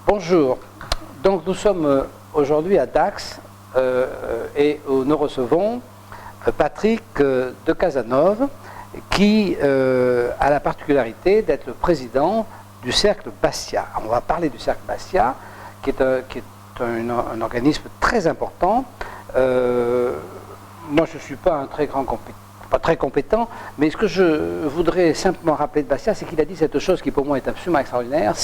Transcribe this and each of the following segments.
Bonjour. Donc nous sommes aujourd'hui à Dax et nous recevons Patrick de Casanove qui a la particularité d'être le président du Cercle Bastia. On va parler du Cercle Bastia qui est un organisme très important. Moi je ne suis pas un pas très compétent, mais ce que je voudrais simplement rappeler de Bastia, c'est qu'il a dit cette chose qui pour moi est absolument extraordinaire,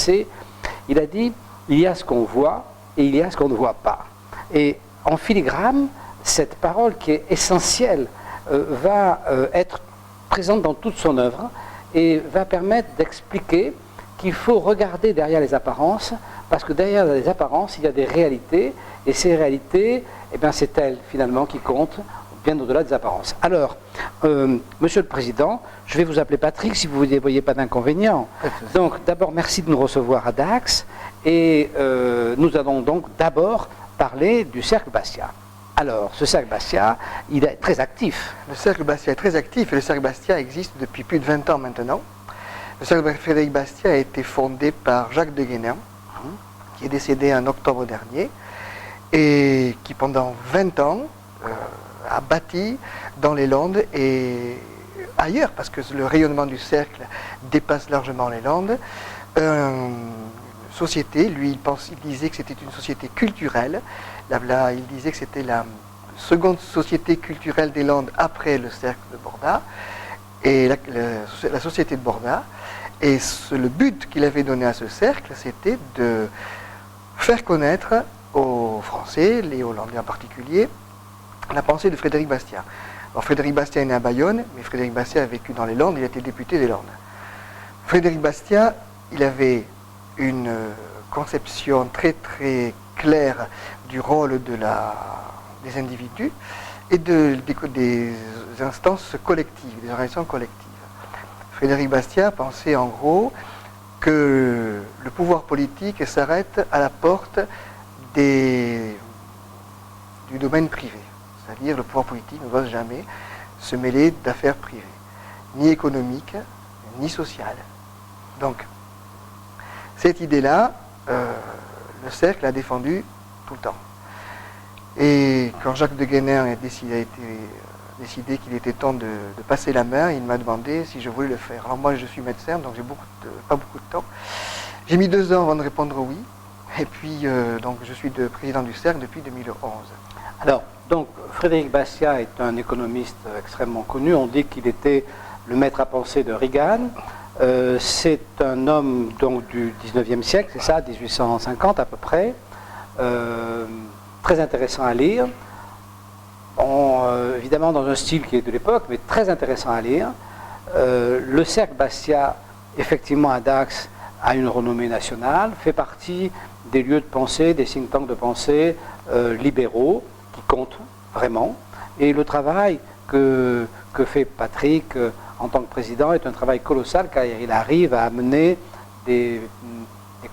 il a dit, il y a ce qu'on voit et il y a ce qu'on ne voit pas. Et en filigrane, cette parole qui est essentielle va être présente dans toute son œuvre et va permettre d'expliquer qu'il faut regarder derrière les apparences, parce que derrière les apparences, il y a des réalités, et ces réalités, eh bien, c'est elles finalement qui comptent, bien au-delà des apparences. Alors, Monsieur le Président, je vais vous appeler Patrick si vous ne voyez pas d'inconvénient. Donc, d'abord, merci de nous recevoir à Dax, et nous allons donc d'abord parler du Cercle Bastia. Alors, ce Cercle Bastia, il est très actif. Le Cercle Bastia est très actif, et le Cercle Bastia existe depuis plus de 20 ans maintenant. Le Cercle Frédéric Bastiat a été fondé par Jacques de Guénin, qui est décédé en octobre dernier, et qui pendant 20 ans a bâti dans les Landes et ailleurs, parce que le rayonnement du cercle dépasse largement les Landes, une société, lui il disait que c'était une société culturelle, là, il disait que c'était la seconde société culturelle des Landes après le cercle de Borda, et la société de Borda, et le but qu'il avait donné à ce cercle, c'était de faire connaître aux Français, les Hollandais en particulier, la pensée de Frédéric Bastiat. Alors Frédéric Bastiat est né à Bayonne, mais Frédéric Bastiat a vécu dans les Landes, il a été député des Landes. Frédéric Bastiat, il avait une conception très très claire du rôle des individus et des instances collectives, des organisations collectives. Frédéric Bastiat pensait en gros que le pouvoir politique s'arrête à la porte du domaine privé. C'est-à-dire le pouvoir politique ne doit jamais se mêler d'affaires privées, ni économiques, ni sociales. Donc, cette idée-là, le cercle a défendu tout le temps. Et quand Jacques de Guénin a décidé qu'il était temps de passer la main, il m'a demandé si je voulais le faire. Alors moi, je suis médecin, donc j'ai pas beaucoup de temps. J'ai mis 2 ans avant de répondre oui. Et puis, donc, je suis président du cercle depuis 2011. Alors, donc, Frédéric Bastiat est un économiste extrêmement connu. On dit qu'il était le maître à penser de Reagan. C'est un homme donc, du 19e siècle, c'est ça, 1850 à peu près. Très intéressant à lire. Évidemment dans un style qui est de l'époque, mais très intéressant à lire. Le cercle Bastiat, effectivement à Dax, a une renommée nationale, fait partie des lieux de pensée, des think tanks de pensée libéraux, qui comptent vraiment. Et le travail que fait Patrick en tant que président est un travail colossal, car il arrive à amener des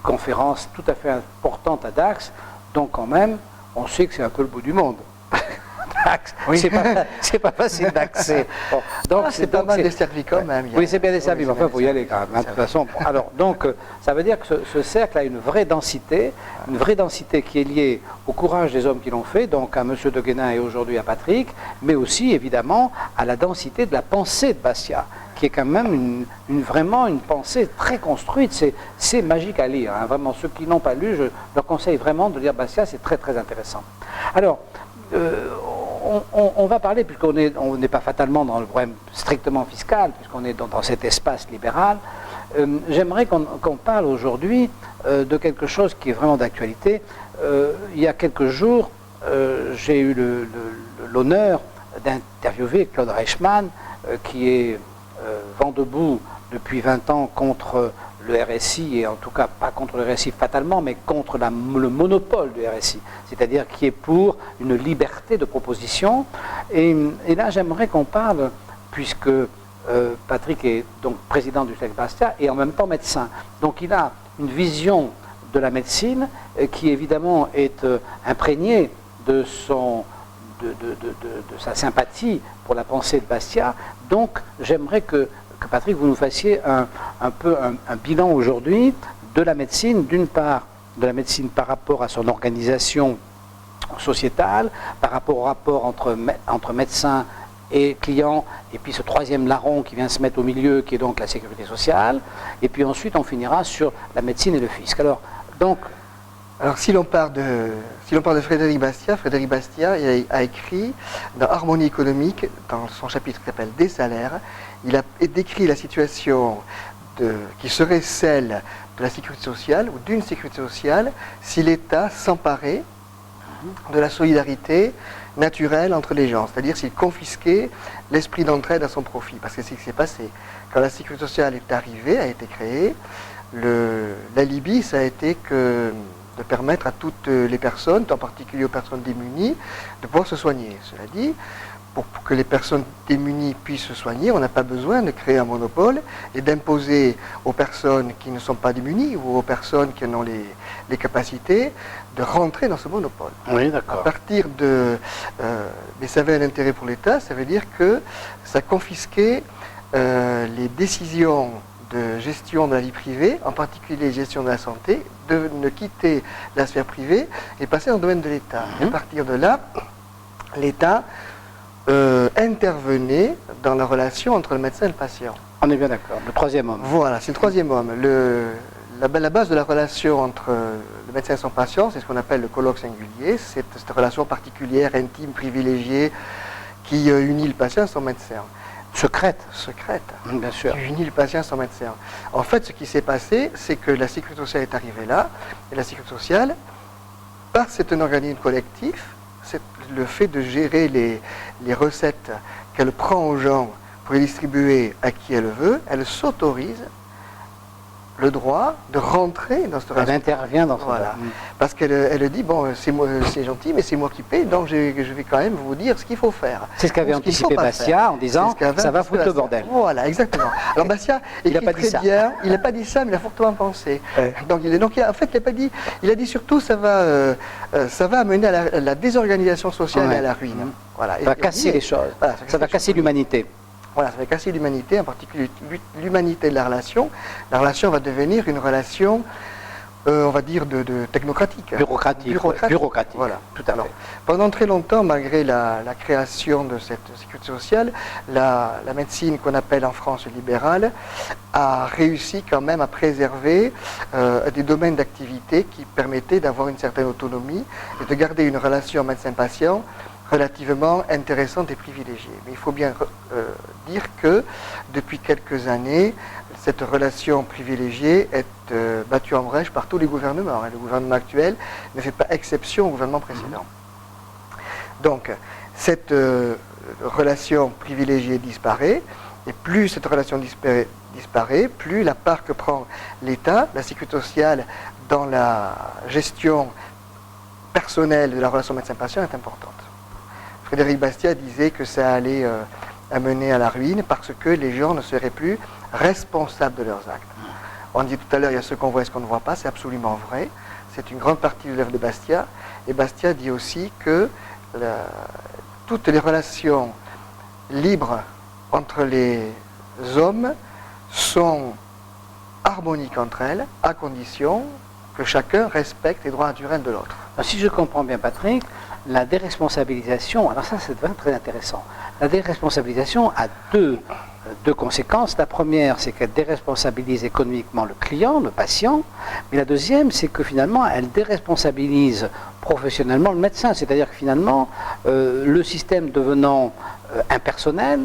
conférences tout à fait importantes à Dax, donc quand même, on sait que c'est un peu le bout du monde. Oui. C'est pas facile d'accès. Bon, donc c'est pas mal desservi quand même. Oui, c'est bien desservi, mais enfin, il faut y aller quand même. Hein, de toute façon. Bon, alors, donc, ça veut dire que ce cercle a une vraie densité qui est liée au courage des hommes qui l'ont fait, donc à M. de Guénin et aujourd'hui à Patrick, mais aussi, évidemment, à la densité de la pensée de Bastiat, qui est quand même vraiment une pensée très construite. C'est magique à lire. Hein, vraiment, ceux qui n'ont pas lu, je leur conseille vraiment de lire Bastiat, c'est très, très intéressant. Alors, on va parler, puisqu'on n'est pas fatalement dans le problème strictement fiscal, puisqu'on est dans cet espace libéral, j'aimerais qu'on parle aujourd'hui de quelque chose qui est vraiment d'actualité. Il y a quelques jours, j'ai eu l'honneur d'interviewer Claude Reichmann, qui est vent debout depuis 20 ans contre le RSI, et en tout cas pas contre le RSI fatalement, mais contre le monopole du RSI, c'est-à-dire qui est pour une liberté de proposition. Et là, j'aimerais qu'on parle, puisque Patrick est donc président du Cercle Bastiat et en même temps médecin. Donc il a une vision de la médecine qui évidemment est imprégnée de sa sympathie pour la pensée de Bastiat. Donc j'aimerais que Patrick, vous nous fassiez un peu un bilan aujourd'hui de la médecine, d'une part de la médecine par rapport à son organisation sociétale, par rapport au rapport entre médecins et clients, et puis ce troisième larron qui vient se mettre au milieu, qui est donc la sécurité sociale, et puis ensuite on finira sur la médecine et le fisc. Alors si l'on part de Frédéric Bastiat a écrit dans Harmonie économique, dans son chapitre qui s'appelle Des salaires, il a décrit la situation qui serait celle de la sécurité sociale ou d'une sécurité sociale si l'État s'emparait de la solidarité naturelle entre les gens, c'est-à-dire s'il confisquait l'esprit d'entraide à son profit. Parce que c'est ce qui s'est passé. Quand la sécurité sociale est arrivée, a été créée, l'alibi, ça a été de permettre à toutes les personnes, en particulier aux personnes démunies, de pouvoir se soigner. Cela dit, pour que les personnes démunies puissent se soigner, on n'a pas besoin de créer un monopole et d'imposer aux personnes qui ne sont pas démunies ou aux personnes qui en ont les capacités de rentrer dans ce monopole. Oui, d'accord. À partir mais ça avait un intérêt pour l'État, ça veut dire que ça confisquait les décisions de gestion de la vie privée, en particulier gestion de la santé, de ne quitter la sphère privée et passer dans le domaine de l'État. Et à partir de là, l'État intervenait dans la relation entre le médecin et le patient. On est bien d'accord, le troisième homme. Voilà, c'est le troisième homme. La base de la relation entre le médecin et son patient, c'est ce qu'on appelle le colloque singulier, c'est cette relation particulière, intime, privilégiée, qui unit le patient et son médecin. Secrète, bien sûr. Qui unit le patient et son médecin. En fait, ce qui s'est passé, c'est que la sécurité sociale est arrivée là, et la sécurité sociale, parce que c'est un organisme collectif, c'est le fait de gérer les recettes qu'elle prend aux gens pour les distribuer à qui elle veut, elle s'autorise le droit de rentrer dans cette relation. Elle intervient dans ce voilà. Parce qu'elle dit, bon, c'est gentil, mais c'est moi qui paye, donc je vais quand même vous dire ce qu'il faut faire. C'est ce qu'avait anticipé Bastiat en disant, ça va foutre le bordel. Voilà, exactement. Alors Bastiat écrit très bien, il n'a pas dit ça, mais il a fortement pensé. Ouais. Donc en fait, il a dit surtout, ça va amener à la désorganisation sociale et à la ruine. Voilà. Ça va casser les choses, voilà, ça va casser l'humanité. Voilà, ça va casser l'humanité, en particulier l'humanité de la relation. La relation va devenir une relation, on va dire, de technocratique. Bureaucratique. Voilà, tout à fait. Pendant très longtemps, malgré la création de cette sécurité sociale, la médecine qu'on appelle en France libérale a réussi quand même à préserver des domaines d'activité qui permettaient d'avoir une certaine autonomie et de garder une relation médecin-patient relativement intéressante et privilégiée. Mais il faut bien dire que depuis quelques années, cette relation privilégiée est battue en brèche par tous les gouvernements. Le gouvernement actuel ne fait pas exception au gouvernement précédent. Donc, cette relation privilégiée disparaît, et plus cette relation disparaît, plus la part que prend l'État, la sécurité sociale, dans la gestion personnelle de la relation médecin-patient est importante. Frédéric Bastiat disait que ça allait amener à la ruine parce que les gens ne seraient plus responsables de leurs actes. On dit tout à l'heure, il y a ce qu'on voit et ce qu'on ne voit pas, c'est absolument vrai. C'est une grande partie de l'œuvre de Bastiat. Et Bastiat dit aussi que toutes les relations libres entre les hommes sont harmoniques entre elles, à condition que chacun respecte les droits naturels de l'autre. Si je comprends bien, Patrick, la déresponsabilisation, alors ça c'est vraiment très intéressant, la déresponsabilisation a deux conséquences. La première, c'est qu'elle déresponsabilise économiquement le client, le patient, mais la deuxième, c'est que finalement, elle déresponsabilise professionnellement le médecin, c'est-à-dire que finalement, le système devenant impersonnel,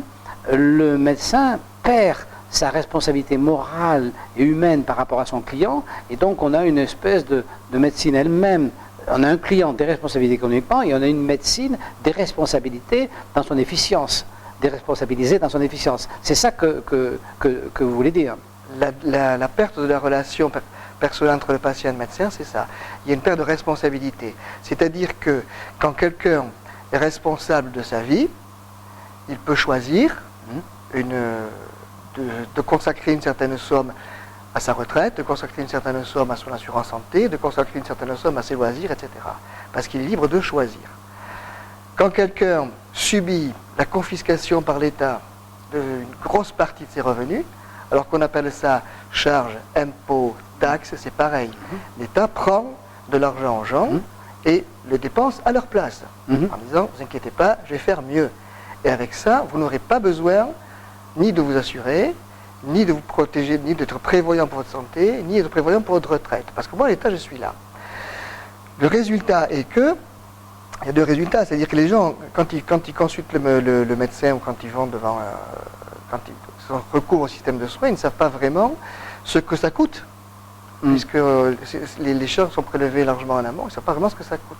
le médecin perd sa responsabilité morale et humaine par rapport à son client, et donc on a une espèce de médecine elle-même. On a un client déresponsabilisé économiquement et on a une médecine déresponsabilité dans son efficience, déresponsabilisée dans son efficience. C'est ça que vous voulez dire. La perte de la relation personnelle entre le patient et le médecin, c'est ça. Il y a une perte de responsabilité. C'est-à-dire que quand quelqu'un est responsable de sa vie, il peut choisir de consacrer une certaine somme à sa retraite, de consacrer une certaine somme à son assurance santé, de consacrer une certaine somme à ses loisirs, etc. Parce qu'il est libre de choisir. Quand quelqu'un subit la confiscation par l'État d'une grosse partie de ses revenus, Alors qu'on appelle ça charges, impôts, taxes, c'est pareil. L'État prend de l'argent aux gens et le dépense à leur place, en disant, vous inquiétez pas, je vais faire mieux. Et avec ça, vous n'aurez pas besoin ni de vous assurer, ni de vous protéger, ni d'être prévoyant pour votre santé, ni d'être prévoyant pour votre retraite. Parce que moi, l'État, je suis là. Le résultat est que, il y a deux résultats, c'est-à-dire que les gens, quand ils consultent le médecin ou quand ils vont devant, quand ils recourent au système de soins, ils ne savent pas vraiment ce que ça coûte. Puisque les charges sont prélevées largement en amont, ils ne savent pas vraiment ce que ça coûte.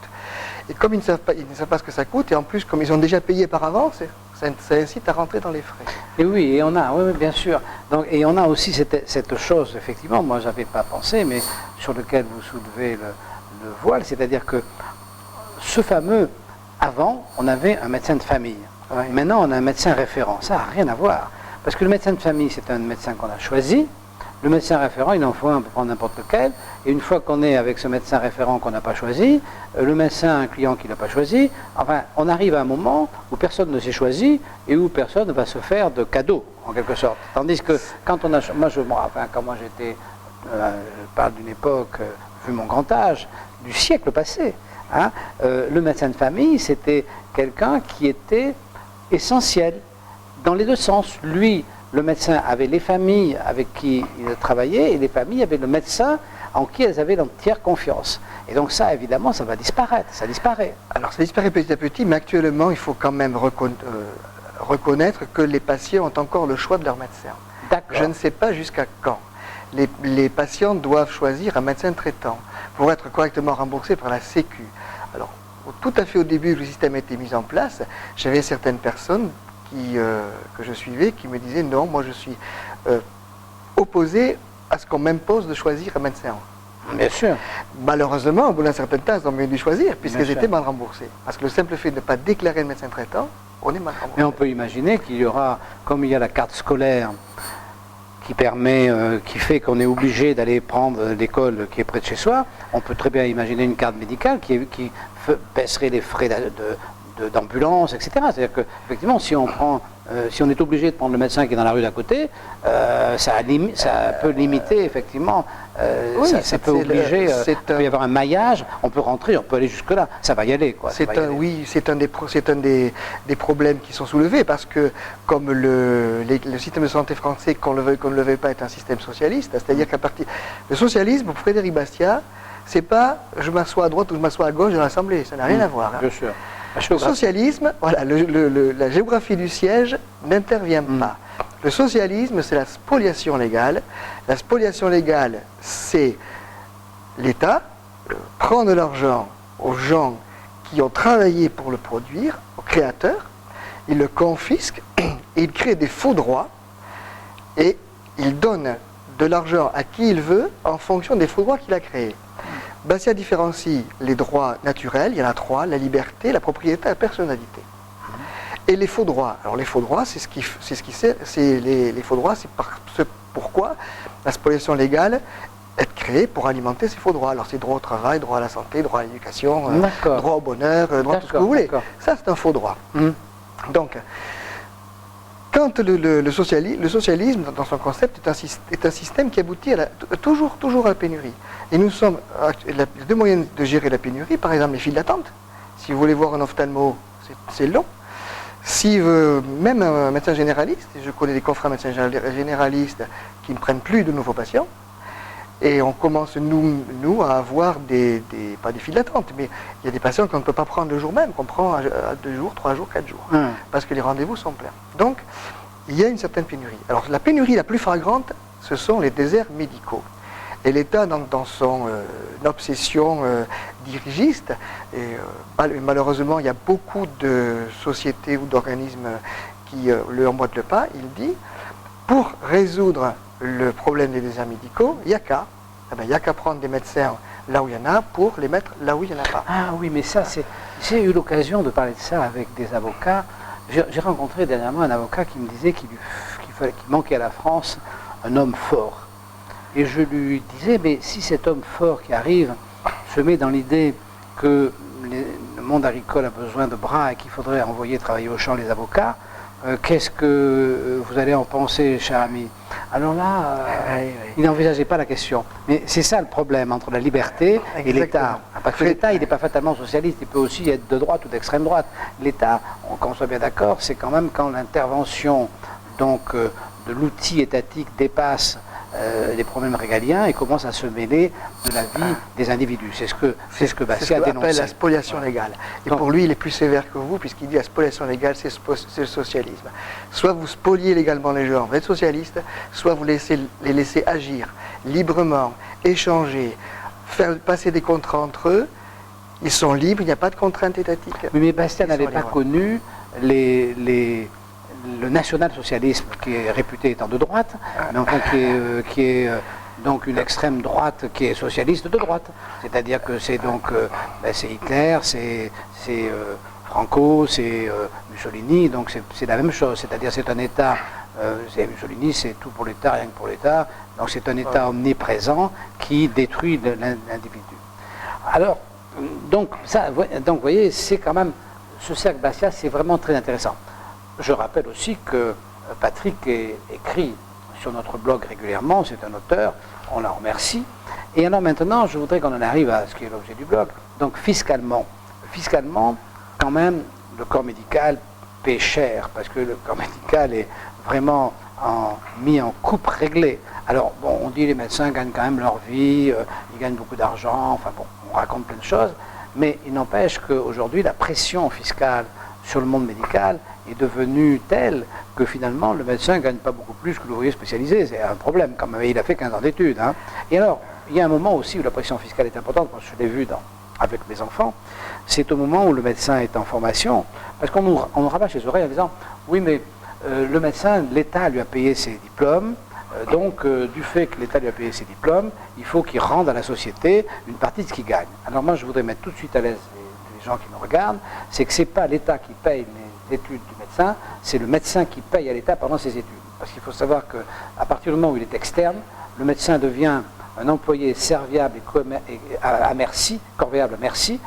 Et comme ils ne savent pas ce que ça coûte, et en plus, comme ils ont déjà payé par avance, ça incite à rentrer dans les frais. Et oui, et on a, oui, bien sûr. Donc, et on a aussi cette chose, effectivement, moi je n'avais pas pensé, mais sur lequel vous soulevez le voile, c'est-à-dire que ce fameux, avant, on avait un médecin de famille. Ouais. Maintenant, on a un médecin référent. Ça n'a rien à voir. Parce que le médecin de famille, c'est un médecin qu'on a choisi. Le médecin référent, il en faut un, on peut prendre n'importe lequel. Et une fois qu'on est avec ce médecin référent qu'on n'a pas choisi, le médecin, un client qui n'a pas choisi, enfin, on arrive à un moment où personne ne s'est choisi et où personne ne va se faire de cadeaux, en quelque sorte. Tandis que quand on a... quand moi j'étais... je parle d'une époque, vu mon grand âge, du siècle passé. Hein, le médecin de famille, c'était quelqu'un qui était essentiel dans les deux sens. Lui, le médecin avait les familles avec qui il travaillait et les familles avaient le médecin en qui elles avaient l'entière confiance. Et donc ça, évidemment, ça va disparaître, ça disparaît. Alors ça disparaît petit à petit, mais actuellement, il faut quand même reconnaître que les patients ont encore le choix de leur médecin. Je ne sais pas jusqu'à quand. Les patients doivent choisir un médecin traitant pour être correctement remboursés par la Sécu. Alors, tout à fait au début que le système a été mis en place, j'avais certaines personnes que je suivais qui me disaient non, moi je suis opposé à ce qu'on m'impose de choisir un médecin. Bien sûr. Malheureusement, au bout d'un certain temps, ils ont mieux dû choisir puisqu'ils étaient mal remboursés. Parce que le simple fait de ne pas déclarer le médecin traitant, on est mal remboursé. Mais on peut imaginer qu'il y aura, comme il y a la carte scolaire qui fait qu'on est obligé d'aller prendre l'école qui est près de chez soi, on peut très bien imaginer une carte médicale qui baisserait les frais d'ambulance, etc. C'est-à-dire qu'effectivement, si on est obligé de prendre le médecin qui est dans la rue d'à côté, ça peut limiter, effectivement, oui, ça peut obliger, il peut y avoir un maillage, on peut rentrer, on peut aller jusque-là, ça va y aller. Quoi, oui, c'est un des problèmes qui sont soulevés, parce que comme le système de santé français, qu'on le veuille, qu'on ne le veuille pas, est un système socialiste, c'est-à-dire qu'à partir... Le socialisme, pour Frédéric Bastiat, c'est pas je m'assois à droite ou je m'assois à gauche dans l'Assemblée, ça n'a rien à voir. Hein. Bien sûr. Le socialisme, voilà, la géographie du siège n'intervient pas. Le socialisme, c'est la spoliation légale. La spoliation légale, c'est l'État prend de l'argent aux gens qui ont travaillé pour le produire, aux créateurs, il le confisque, et il crée des faux droits, et il donne de l'argent à qui il veut en fonction des faux droits qu'il a créés. Bastiat différencie les droits naturels, il y en a trois: la liberté, la propriété et la personnalité. Et les faux droits. Alors les faux droits, les faux droits, c'est pourquoi la spoliation légale est créée pour alimenter ces faux droits. Alors c'est droit au travail, droit à la santé, droit à l'éducation, droit au bonheur, droit à tout ce que vous voulez. Ça, c'est un faux droit. Donc, quand le socialisme, dans son concept, est un système qui aboutit toujours à la pénurie. Et nous sommes, les deux moyens de gérer la pénurie, par exemple les files d'attente. Si vous voulez voir un ophtalmo, c'est long. Si même un médecin généraliste, je connais des confrères médecins généralistes qui ne prennent plus de nouveaux patients, et on commence, nous à avoir pas des files d'attente, mais il y a des patients qu'on ne peut pas prendre le jour même, qu'on prend à 2 jours, 3 jours, 4 jours, parce que les rendez-vous sont pleins. Donc, il y a une certaine pénurie. Alors, la pénurie la plus flagrante, ce sont les déserts médicaux. Et l'État, dans son obsession dirigiste, et malheureusement, il y a beaucoup de sociétés ou d'organismes qui le emboîtent le pas, il dit, pour résoudre le problème des déserts médicaux, il n'y a qu'à prendre des médecins là où il y en a pour les mettre là où il n'y en a pas. Ah oui, mais ça, j'ai eu l'occasion de parler de ça avec des avocats. J'ai rencontré dernièrement un avocat qui me disait qu'il manquait à la France un homme fort. Et je lui disais, mais si cet homme fort qui arrive se met dans l'idée que le monde agricole a besoin de bras et qu'il faudrait envoyer travailler au champ les avocats, qu'est-ce que vous allez en penser, cher ami? Alors là, il n'envisageait pas la question. Mais c'est ça le problème entre la liberté et l'État. Parce que l'État, il n'est pas fatalement socialiste, il peut aussi être de droite ou d'extrême droite. L'État, qu'on soit bien d'accord, c'est quand même quand l'intervention de l'outil étatique dépasse les problèmes régaliens et commence à se mêler de la vie des individus. C'est ce que Bastia a dénoncé. Appelle la spoliation légale. Et donc, pour lui, il est plus sévère que vous, puisqu'il dit la spoliation légale, c'est le socialisme. Soit vous spoliez légalement les gens, vous êtes socialiste, soit vous les laissez agir librement, échanger, faire passer des contrats entre eux. Ils sont libres, il n'y a pas de contrainte étatique. Mais Bastia n'avait pas connu le national-socialisme qui est réputé étant de droite, mais enfin qui est donc une extrême droite qui est socialiste de droite. C'est-à-dire que c'est donc c'est Hitler, c'est Franco, c'est Mussolini, donc c'est la même chose. C'est-à-dire c'est un État, c'est Mussolini, c'est tout pour l'État, rien que pour l'État. Donc c'est un État omniprésent qui détruit l'individu. Alors, donc vous voyez, c'est quand même, ce cercle Bastia, c'est vraiment très intéressant. Je rappelle aussi que Patrick écrit sur notre blog régulièrement, c'est un auteur, on la remercie. Et alors maintenant, je voudrais qu'on en arrive à ce qui est l'objet du blog. Donc fiscalement, quand même, le corps médical paie cher, parce que le corps médical est vraiment mis en coupe réglée. Alors, bon, on dit les médecins gagnent quand même leur vie, ils gagnent beaucoup d'argent, enfin bon, on raconte plein de choses, mais il n'empêche qu'aujourd'hui, la pression fiscale sur le monde médical est devenue telle que finalement le médecin ne gagne pas beaucoup plus que l'ouvrier spécialisé. C'est un problème quand même. Il a fait 15 ans d'études. Hein. Et alors, il y a un moment aussi où la pression fiscale est importante, moi je l'ai vu avec mes enfants, c'est au moment où le médecin est en formation, parce qu'on nous rabâche les oreilles en disant « Oui, mais le médecin, l'État lui a payé ses diplômes, donc du fait que l'État lui a payé ses diplômes, il faut qu'il rende à la société une partie de ce qu'il gagne. » Alors moi je voudrais mettre tout de suite à l'aise les gens qui nous regardent, c'est que ce n'est pas l'État qui paye les études du médecin, c'est le médecin qui paye à l'État pendant ses études. Parce qu'il faut savoir qu'à partir du moment où il est externe, le médecin devient un employé serviable et à merci, corvéable à merci,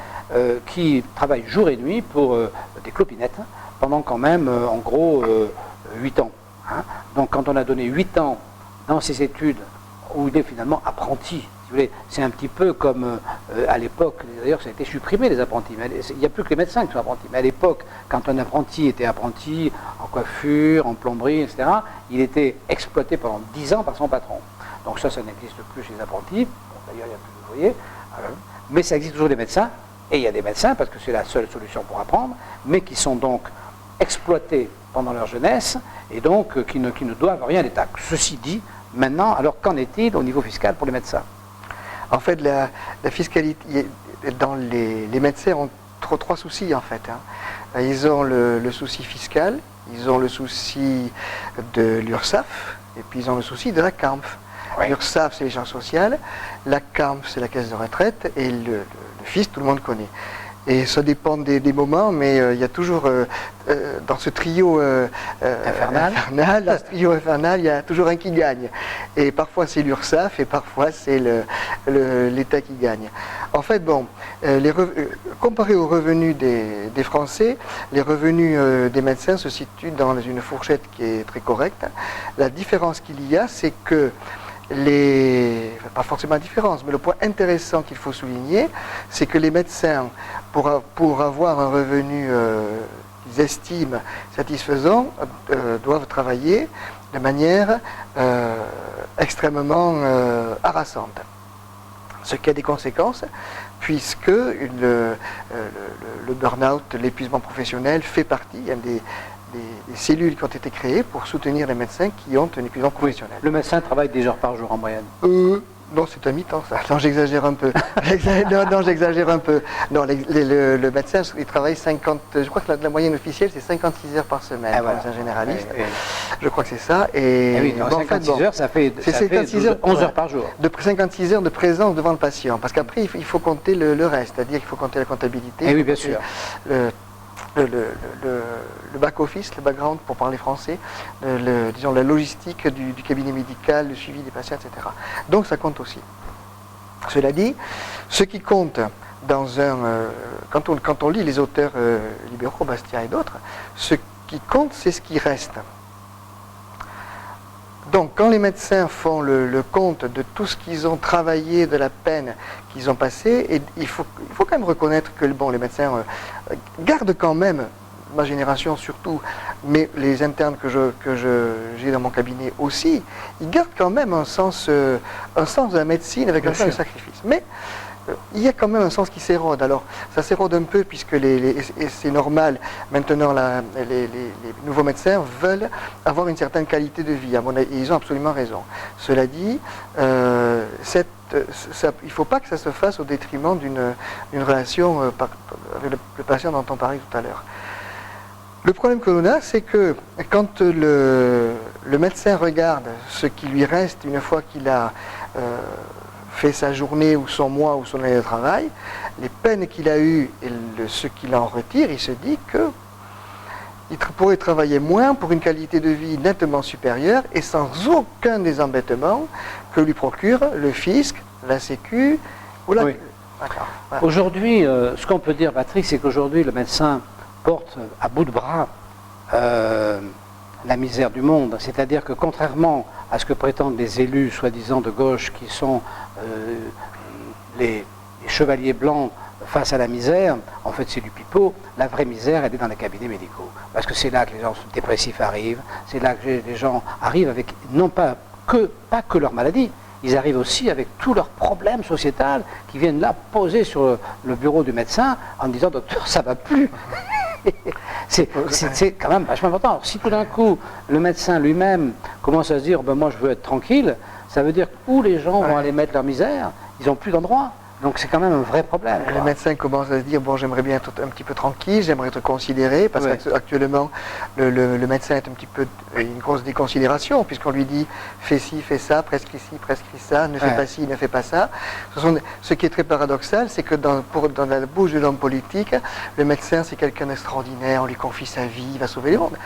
qui travaille jour et nuit pour des clopinettes, pendant quand même, en gros, 8 ans. Hein. Donc quand on a donné 8 ans dans ses études, où il est finalement apprenti, c'est un petit peu comme à l'époque, d'ailleurs ça a été supprimé les apprentis, mais il n'y a plus que les médecins qui sont apprentis, mais à l'époque, quand un apprenti était apprenti en coiffure, en plomberie, etc., il était exploité pendant 10 ans par son patron. Donc ça n'existe plus chez les apprentis, bon, d'ailleurs il n'y a plus d'ouvriers, mais ça existe toujours des médecins, et il y a des médecins, parce que c'est la seule solution pour apprendre, mais qui sont donc exploités pendant leur jeunesse, et donc qui ne doivent rien à l'État. Ceci dit, maintenant, alors qu'en est-il au niveau fiscal pour les médecins ? En fait, la fiscalité, dans les médecins ont trois soucis en fait. Hein. Ils ont le souci fiscal, ils ont le souci de l'URSSAF, et puis ils ont le souci de la CAMF. Oui. L'URSSAF, c'est les charges sociales, la CAMF, c'est la caisse de retraite, et le FIS, tout le monde connaît. Et ça dépend des moments, mais il y a toujours, dans ce trio infernal, il y a toujours un qui gagne. Et parfois c'est l'URSSAF, et parfois c'est l'État qui gagne. En fait, bon, comparé aux revenus des Français, les revenus des médecins se situent dans une fourchette qui est très correcte. La différence qu'il y a, c'est que pas forcément la différence, mais le point intéressant qu'il faut souligner, c'est que les médecins, pour avoir un revenu qu'ils estiment satisfaisant, doivent travailler de manière extrêmement harassante. Ce qui a des conséquences, puisque le burn-out, l'épuisement professionnel fait partie, il y a des cellules qui ont été créées pour soutenir les médecins qui ont un épuisement professionnel. Le médecin travaille 10 heures par jour en moyenne. Non, c'est un mi-temps ça. Non, j'exagère un peu. Non, j'exagère un peu. Non, le médecin, il travaille 50... Je crois que la moyenne officielle, c'est 56 heures par semaine. Ah, voilà. C'est un généraliste. Je crois que c'est ça. Et oui, non, 56 heures, ça fait 11 heures par jour. 56 heures de présence devant le patient. Parce qu'après, il faut compter le reste. C'est-à-dire qu'il faut compter la comptabilité. Et oui, bien sûr. Le back-office, le background pour parler français, disons la logistique du cabinet médical, le suivi des patients, etc. Donc ça compte aussi. Cela dit, ce qui compte quand on lit les auteurs libéraux, Bastia et d'autres, ce qui compte, c'est ce qui reste. Donc, quand les médecins font le compte de tout ce qu'ils ont travaillé, de la peine qu'ils ont passée, et il faut quand même reconnaître que les médecins gardent quand même, ma génération surtout, mais les internes que j'ai dans mon cabinet aussi, ils gardent quand même un sens de la médecine avec un sens de sacrifice. Mais il y a quand même un sens qui s'érode. Alors, ça s'érode un peu puisque et c'est normal. Maintenant, les nouveaux médecins veulent avoir une certaine qualité de vie. À mon avis, ils ont absolument raison. Cela dit, il ne faut pas que ça se fasse au détriment d'une relation avec le patient dont on parlait tout à l'heure. Le problème que l'on a, c'est que quand le médecin regarde ce qui lui reste une fois qu'il a fait sa journée ou son mois ou son année de travail, les peines qu'il a eues et ce qu'il en retire, il se dit qu'il pourrait travailler moins pour une qualité de vie nettement supérieure et sans aucun des embêtements que lui procure le fisc, la sécu ou la... Oui. Voilà. Aujourd'hui, ce qu'on peut dire, Patrick, c'est qu'aujourd'hui, le médecin porte à bout de bras la misère du monde. C'est-à-dire que contrairement à ce que prétendent les élus soi-disant de gauche qui sont les chevaliers blancs face à la misère, en fait c'est du pipeau. La vraie misère, elle est dans les cabinets médicaux. Parce que c'est là que les gens dépressifs arrivent, c'est là que les gens arrivent avec non pas que leur maladie, ils arrivent aussi avec tous leurs problèmes sociétals qui viennent là poser sur le bureau du médecin en disant « Docteur, ça va plus ». C'est quand même vachement important. Alors, si tout d'un coup, le médecin lui-même commence à se dire moi je veux être tranquille, ça veut dire où les gens vont aller mettre leur misère, ils n'ont plus d'endroit. Donc c'est quand même un vrai problème. Le médecin commence à se dire j'aimerais bien être un petit peu tranquille, j'aimerais être considéré, parce qu'actuellement le médecin est un petit peu une grosse déconsidération, puisqu'on lui dit fais ci, fais ça, prescris ci, prescris ça, ne fais pas ci, ne fais pas ça. Ce qui est très paradoxal, c'est que dans la bouche de l'homme politique, le médecin c'est quelqu'un d'extraordinaire, on lui confie sa vie, il va sauver le monde.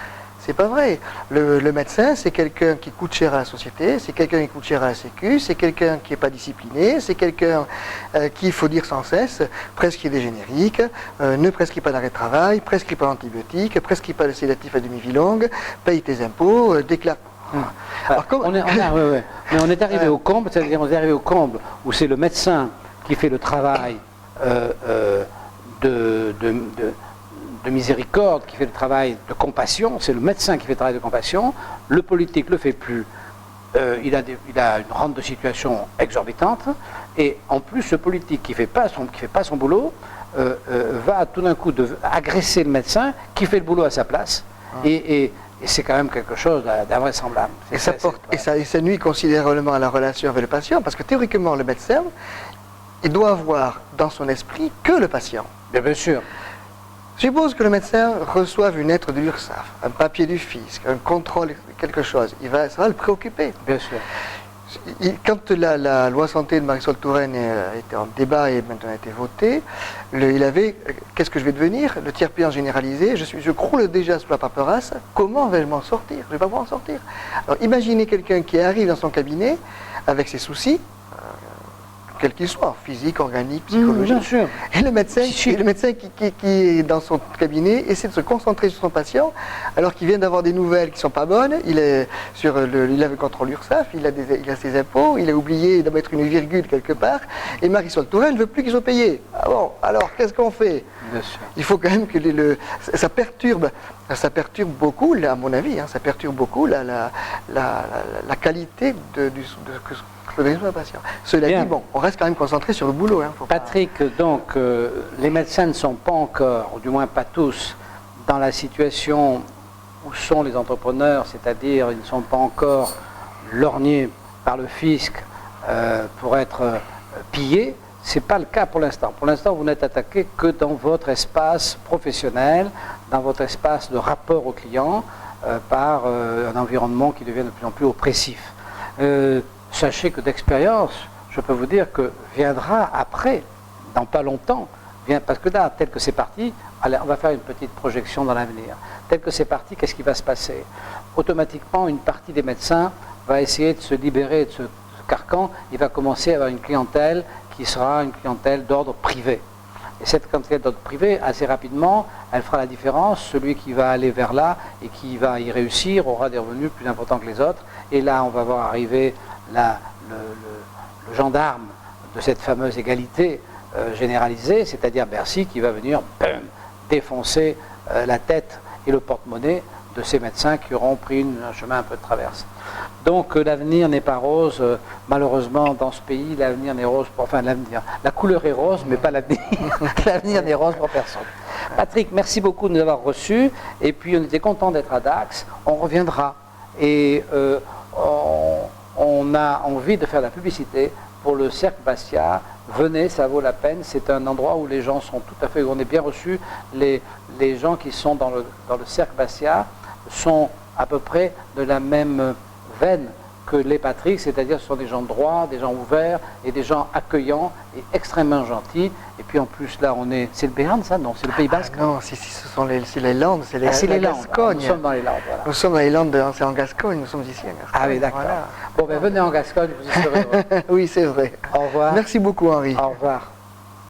C'est pas vrai. Le médecin, c'est quelqu'un qui coûte cher à la société, c'est quelqu'un qui coûte cher à la sécu, c'est quelqu'un qui n'est pas discipliné, c'est quelqu'un qui, il faut dire sans cesse, prescrit des génériques, ne prescrit pas d'arrêt de travail, prescrit pas d'antibiotiques, prescrit pas de sédatifs à demi-vie longue, paye tes impôts, déclare... Alors, mais on est arrivé au comble, c'est-à-dire on est arrivé au comble où c'est le médecin qui fait le travail de miséricorde, qui fait le travail de compassion, c'est le médecin qui fait le travail de compassion, le politique ne le fait plus, il a une rente de situation exorbitante, et en plus le politique qui ne fait pas son boulot va tout d'un coup agresser le médecin qui fait le boulot à sa place, et c'est quand même quelque chose d'invraisemblable. Et ça nuit considérablement à la relation avec le patient, parce que théoriquement le médecin, il doit avoir dans son esprit que le patient. Bien sûr. Suppose que le médecin reçoive une lettre de l'URSSAF, un papier du fisc, un contrôle, quelque chose. Ça va le préoccuper. Bien sûr. Quand la loi santé de Marisol Touraine était en débat et maintenant a été votée, il avait « Qu'est-ce que je vais devenir ?» Le tiers payant généralisé, je croule déjà sous la paperasse, comment vais-je m'en sortir? Je ne vais pas pouvoir en sortir. Alors imaginez quelqu'un qui arrive dans son cabinet avec ses soucis, quel qu'il soit, physique, organique, psychologique. Bien sûr. Et le médecin, qui est dans son cabinet essaie de se concentrer sur son patient, alors qu'il vient d'avoir des nouvelles qui ne sont pas bonnes. Il a le contrôle URSSAF, il a ses impôts, il a oublié de mettre une virgule quelque part, et Marisol Touraine ne veut plus qu'ils soient payés. Ah bon, alors qu'est-ce qu'on fait? Bien sûr. Il faut quand même que ça perturbe beaucoup, à mon avis, ça perturbe beaucoup la qualité de patient. Cela dit, on reste quand même concentré sur le boulot. Patrick, donc, les médecins ne sont pas encore, ou du moins pas tous, dans la situation où sont les entrepreneurs, c'est-à-dire ils ne sont pas encore lorgnés par le fisc pour être pillés. Ce n'est pas le cas pour l'instant. Pour l'instant, vous n'êtes attaqué que dans votre espace professionnel, dans votre espace de rapport au client, par un environnement qui devient de plus en plus oppressif. Sachez que d'expérience, je peux vous dire que viendra après, dans pas longtemps, parce que là, tel que c'est parti, allez, on va faire une petite projection dans l'avenir. Tel que c'est parti, qu'est-ce qui va se passer? Automatiquement, une partie des médecins va essayer de se libérer de ce carcan, il va commencer à avoir une clientèle qui sera une clientèle d'ordre privé. Et cette quantité d'ordre privé, assez rapidement, elle fera la différence. Celui qui va aller vers là et qui va y réussir aura des revenus plus importants que les autres. Et là, on va voir arriver le gendarme de cette fameuse égalité généralisée, c'est-à-dire Bercy, qui va venir défoncer la tête et le porte-monnaie de ces médecins qui auront pris un chemin un peu de traverse. Donc l'avenir n'est pas rose, malheureusement dans ce pays, l'avenir n'est rose, la couleur est rose, mais pas l'avenir. L'avenir n'est rose pour personne. Patrick, merci beaucoup de nous avoir reçus, et puis on était content d'être à Dax, on reviendra, et on a envie de faire la publicité pour le Cercle Bastia. Venez, ça vaut la peine, c'est un endroit où les gens sont tout à fait, on est bien reçus, les gens qui sont dans le Cercle Bastia sont à peu près de la même veine que les Patrick, c'est-à-dire ce sont des gens droits, des gens ouverts et des gens accueillants et extrêmement gentils. Et puis en plus là, c'est le Béarn, ça? Non, c'est le Pays Basque. Non, si, ce sont les Landes, c'est la Landes. Gascogne. Nous sommes dans les Landes, voilà. Nous sommes dans les Landes, c'est en Gascogne, nous sommes ici à Gascogne. Ah oui, d'accord. Voilà. Bon, venez en Gascogne, vous y serez heureux. Oui, c'est vrai. Au revoir. Merci beaucoup, Henri. Au revoir.